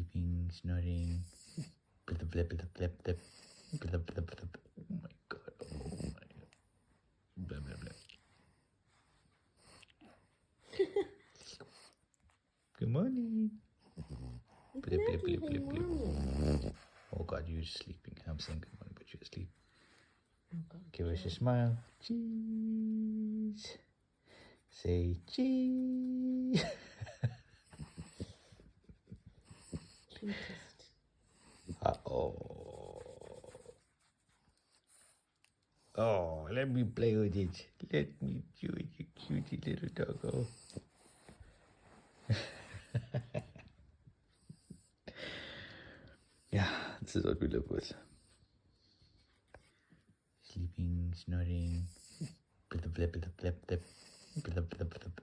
Sleeping, snoring, blip, blip, blip, blip, blip, blip, blip, blip. Oh my god, oh my god. Blip, blip, blip. Good morning. Blip, blip, blip, blip, blip. Oh god, you're sleeping. I'm saying good morning, but you're asleep. Give us a smile. Cheese. Say cheese. Uh-oh. Oh, let me play with it. Let me do it, you cutie little doggo. Ja, this is what we live with. Sleeping, snoring, blip, blip, blip, blip, blip, blip, blip, blip.